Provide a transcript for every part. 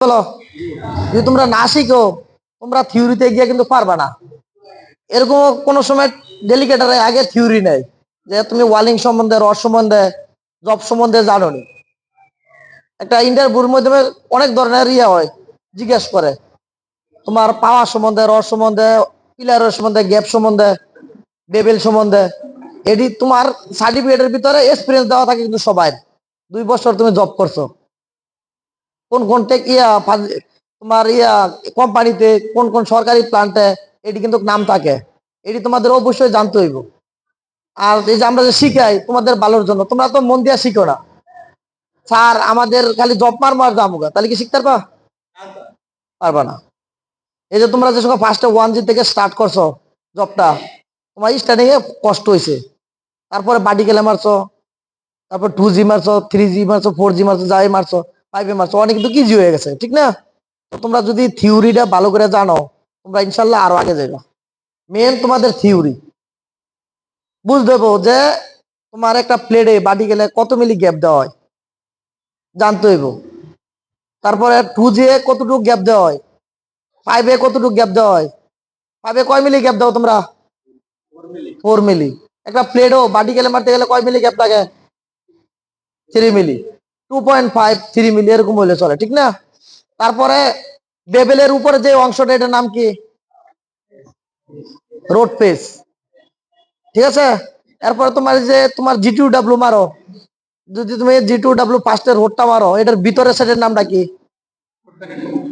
বলো, যদি তোমরা না শিখো তোমরা থিওরিতে গিয়ে কিন্তু পারবা না। এরকম কোনো সময় ডেলিগেটারে আগে থিওরি নেই যে তুমি ওয়ালিং সম্বন্ধে, রড সম্বন্ধে, জব সম্বন্ধে জানো নি। একটা ইন্টারভিউর মাধ্যমে অনেক ধরনের হয়, জিজ্ঞেস করে তোমার পাওয়ার সম্বন্ধে, রড সম্বন্ধে, পিলারের সম্বন্ধে, গ্যাপ সম্বন্ধে, বেবেল সম্বন্ধে। এটি তোমার সার্টিফিকেটের ভিতরে এক্সপিরিয়েন্স দেওয়া থাকে কিন্তু সবাই 2 বছর তুমি জব করছো, কোন কোন টেক তোমার কোম্পানিতে, কোন কোন সরকারি প্লান্টে, এটি কিন্তু নাম থাকে। এটি তোমাদের অবশ্যই জানতে হইব। আর এই যে আমরা যে শিখাই তোমাদের ভালোর জন্য, তোমরা তো মন দিয়া শিখো না। স্যার আমাদের খালি জব মার জামুগা, তাহলে কি শিখতে পারবা না। এই যে তোমরা যে সময় ফার্স্টে 1G থেকে স্টার্ট করছো জবটা, তোমার স্টার্টিং এ কষ্ট হয়েছে, তারপরে বাডি গেলে মারছো, তারপর 2G মারছো, 3G মারছো, 4G মারছো, যাই মারছো, 5 মারছো, অনেক কিন্তু ইজি হয়ে গেছে, ঠিক না? তো তোমরা যদি থিওরিটা ভালো করে জানো, তোমরা ইনশাল্লাহ আরো আগে যাইবা। মেন তোমাদের থিওরি বুঝতে দেবো যে তোমার একটা প্লেটে বাটি গেলে কত মিলি গ্যাপ দেওয়া হয় জানতে হইব। তারপরে 2G কতটুকু গ্যাপ দেওয়া হয়, 5 কতটুকু গ্যাপ দেওয়া হয়, 5 কয় মিলি গ্যাপ দাও তোমরা? 4 মিলি। একটা প্লেটও বাটি গেলে মারতে গেলে কয় মিলি গ্যাপ লাগে? 3 মিলি। 2.5 3 মিলি এরকম হইলে চলে, ঠিক না? তারপরে বেবেলের উপরে যে অংশটা, এটার নাম কি? রোড পেস, ঠিক আছে? এরপরে তোমার যে তোমার G2W মারো, যদি তুমি G2W ফার্স্টের রোডটা মারো, এটার ভিতরে সেটের নামটা কি?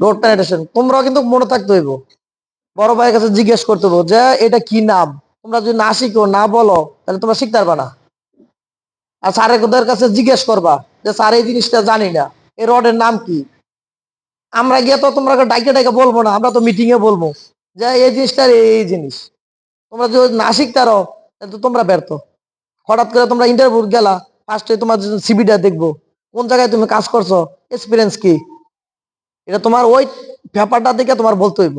Road penetration. তোমরাও কিন্তু মনে থাকতে হইব, বড় ভাইয়ের কাছে জিজ্ঞেস করতে হইব যে এটা কি নাম। তোমরা যদি না শিখো, না বলো, তাহলে তোমরা শিখতে পারবা না। আর স্যারের কাছে জিজ্ঞেস করবা যে স্যার এই জিনিসটা জানি না, এই রডের নাম কি। আমরা গিয়ে তো তোমরা ডাইকে ডাইকে বলবো না, আমরা তো মিটিং এ বলবো যে এই জিনিসটার এই জিনিস। তোমরা যদি না শিখতে পারো তাহলে তো তোমরা ব্যর্থ। হঠাৎ করে তোমরা ইন্টারভিউ গেলা, ফার্স্টে তোমার সিভিটা দেখবো, কোন জায়গায় তুমি কাজ করছো, এক্সপিরিয়েন্স কি, এটা তোমার ওই পেপারটা দেখে তোমার বলতে হইব।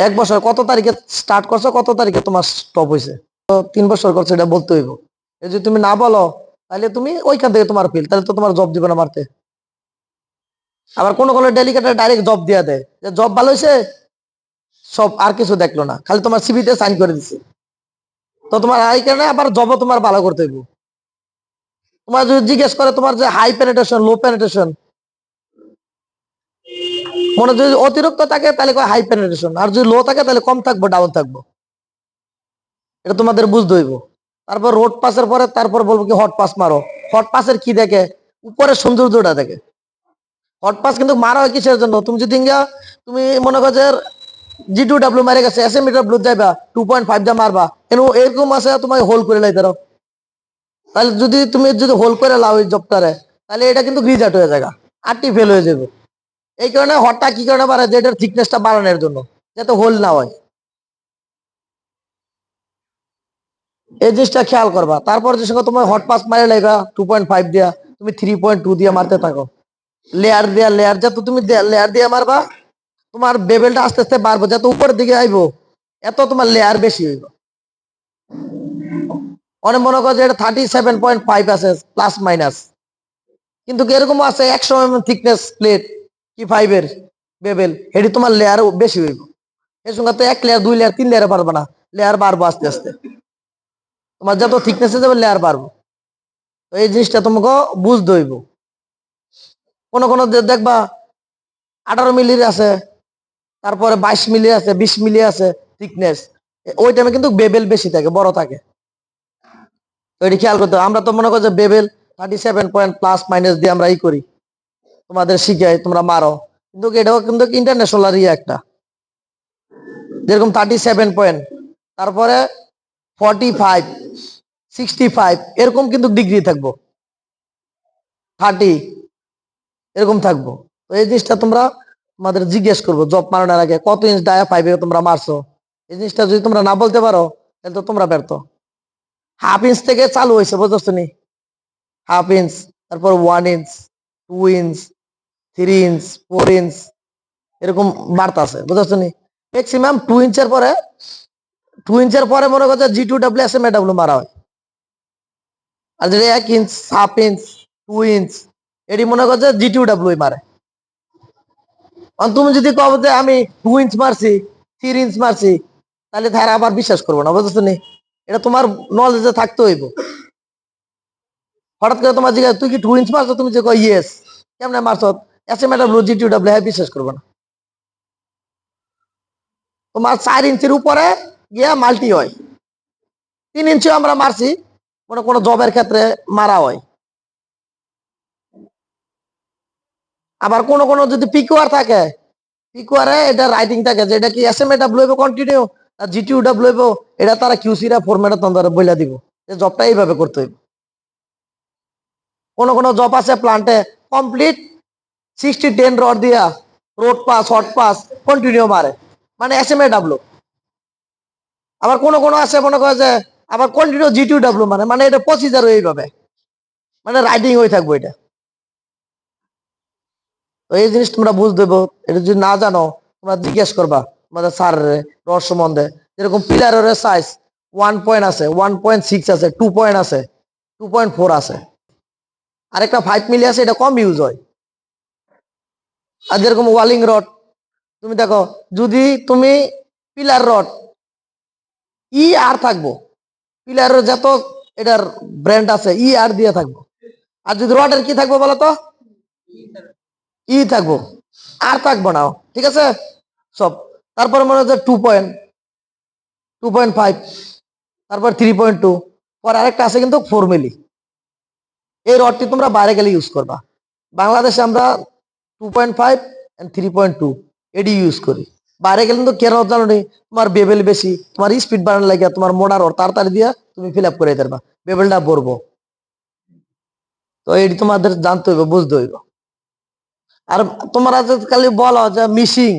1 বছর কত তারিখে স্টার্ট করছো, কত তারিখে তোমার স্টপ হয়েছে, তো 3 বছর করছো, এটা বলতে হইব। এই যদি তুমি না বলো, তাহলে তুমি ওইখান থেকে তোমার ফিল, তাহলে তো তোমার জব দিবে না মারতে। আবার কোন কোন ডেলিগেটের ডাইরেক্ট জব দিয়ে দেয়, যে জব ভালো হয়েছে, সব আর কিছু দেখলো না, খালি তোমার সিভিতে সাইন করে দিচ্ছে। তো তোমার এই কারণে আবার জবও তোমার ভালো করতে হইব। তোমার যদি জিজ্ঞেস করে তোমার যে হাই পেনিট্রেশন, লো পেনিট্রেশন, মনে যদি অতিরিক্ত থাকে তাহলে হাই পেনিট্রেশন, আর যদি লো থাকে তাহলে কম থাকবো, ডাউন থাকবো। এটা তোমাদের বুঝতে হইব। তারপর রোড পাসের পরে তারপর বলবো কি হট পাস মারো। হট পাসের কি দেখে? উপরে সৌন্দর্যটা দেখে। হট পাস কিন্তু মারা হয় কিসের জন্য? তুমি যদি তুমি মনে করো যে G2W মারে গেছে, SMW যাইবা 2.5 দিয়ে মারবা, এরকম আছে তোমাকে হোল করে লাইতে রাও। তাহলে যদি তুমি যদি হোল করে লাও এই জবটারে, তাহলে এটা কিন্তু রিজেক্ট হয়ে যাবে, আটটি ফেল হয়ে যাবে। এই কারণে হটটা কি কারণে বাড়ে? যে এটার থিকনেসটা বাড়ানোর জন্য, যাতে হোল না হয়। এই জিনিসটা খেয়াল করবা। তারপর যে সঙ্গে তোমার হট পাস মারে লাইবা 2.5 দিয়া, তুমি 3.2 দিয়া মারতে থাকো। লেয়ার দিয়া লেয়ার, যত তুমি লেয়ার দিয়ে মারবা, তোমার বেবেলটা আস্তে আস্তে বাড়বো, যত উপরের দিকে আইবো এত তোমার লেয়ার বেশি হইব। অনেক মনে করো যে এটা 37.5 আছে প্লাস মাইনাস, কিন্তু এরকম আছে 100 mm থিকনেস প্লেট কি 5 বেবেল, এটি তোমার লেয়ার বেশি হইব। এর সঙ্গে তো 1 লেয়ার 2 লেয়ার 3 লেয়ারে পারবে না, লেয়ার বাড়বো আস্তে আস্তে। তোমার যত থিকনেসে যাবে লেয়ার বাড়বো। তো এই জিনিসটা তোমাকে বুঝতে হইব। কোন কোন দেখবা 18 মিলির আছে, তারপরে 22 মিলি আছে, 20 মিলি আছে থিকনেস। ওই টাইমে কিন্তু বেবেল বেশি থাকে, বড় থাকে। তো এটি খেয়াল করতে হবে। আমরা তো মনে করি যে বেবেল 37 পয়েন্ট প্লাস মাইনাস দিয়ে আমরা করি, তোমাদের শিখাই, তোমরা মারো, কিন্তু এটাও কিন্তু ইন্টারন্যাশনাল একটা, যেরকম 37 পয়েন্ট, তারপরে 45, 65 এরকম কিন্তু ডিগ্রি থাকবো, 30 এরকম থাকবো। তো এই জিনিসটা তোমরা তোমাদের জিজ্ঞেস করবো জব মারানোর আগে, কত ইঞ্চ ডায়া 5 তোমরা মারছো। এই জিনিসটা যদি তোমরা না বলতে পারো, তাহলে তো তোমরা ব্যর্থ। হাফ ইঞ্চ থেকে চালু হয়েছে, বুঝছো নি? হাফ ইঞ্চ, তারপর 1 ইঞ্চ, 2 ইঞ্চ, 3 ইঞ্চ, 4 ইঞ্চ, এরকম বাড়তাছে, বুঝছো নি? ম্যাক্সিমাম 2 ইঞ্চের পরে, 2 ইঞ্চের পরে মনে করছে G2W SMAW মারা হয়। আর যদি 1 ইঞ্চ, হাফ ইঞ্চ, 2 ইঞ্চ, এটি মনে করছে G2W মারে। তুমি যদি কও যে আমি 2 ইঞ্চ মারছি 3 ইঞ্চ মারছি, তাহলে তারা আবার বিশ্বাস করবো না, বুঝছো নি? এটা তোমার নলেজে থাকতে হইব। হঠাৎ করে তোমার জিজ্ঞাসা তুই কি 2 ইঞ্চ মারছো, তুমি যে কয় ইয়েস, কেমনে মারছো, SMW GTW বিশ্বাস করবো না। তোমার 4 ইঞ্চির উপরে গিয়া মাল্টি হয়, 3 ইঞ্চিও আমরা মারছি, কোনো কোনো জবের ক্ষেত্রে মারা হয়। আবার কোন কোন যদি পিকুয়ার থাকে, পিকুয়ারে এটা রাইটিং থাকে যে এটা কি SMAW কন্টিনিউ আর GTW, এটা তারা কিউসিরা ফরম্যাটে তোমাদের বইলা দিব যে জবটা এইভাবে করতে হইব। কোন কোন জব আছে প্লান্টে কমপ্লিট 60-10 রড দিয়া road pass hot pass continue মারে, মানে SMAW। আবার কোন কোন আছে মনে করে যে আবার কন্টিনিউ GTW মানে, মানে এটা প্রসিজার এইভাবে, মানে রাইটিং হয়ে থাকবো এটা। তো এই জিনিস তোমরা বুঝতে দেবো, এটা যদি না জানো তোমরা জিজ্ঞেস করবা তোমাদের স্যারের রড সম্বন্ধে। যেরকম পিলারের সাইজ 1 পয়েন্ট আছে, 1.6 আছে, 2 পয়েন্ট আছে, 2.4 আছে, আরেকটা 5 মিলি আছে, এটা কম ইউজ হয়। আর যেরকম ওয়ালিং রড, তুমি দেখো যদি তুমি পিলার রড আর থাকবো, পিলারের যত এটার ব্র্যান্ড আছে আর দিয়ে থাকবো। আর যদি রডের কি থাকবো বলো তো, থাকবো, আর থাকবো না, ঠিক আছে সব। তারপরে মনে হচ্ছে 2 পয়েন্ট, 2.5, তারপর 3.2, পর আরেকটা আছে কিন্তু 4 মিলি। এই রডটি তোমরা বাইরে গেলে ইউজ করবা। বাংলাদেশে আমরা 2.5 and 3.2 এডি ইউজ করি। বাইরে গেলে কিন্তু কেন জানো নি, তোমার বেবেল বেশি, তোমার স্পিড বাড়ানোর লাগে, তোমার মোটা রড তাড়াতাড়ি দিয়া তুমি ফিল আপ করে দেবা, বেবেলটা ভরবো। তো এটি তোমাদের জানতে হইব, বুঝতে হইব। আর তোমরা যে খালি বলো যে মিশিং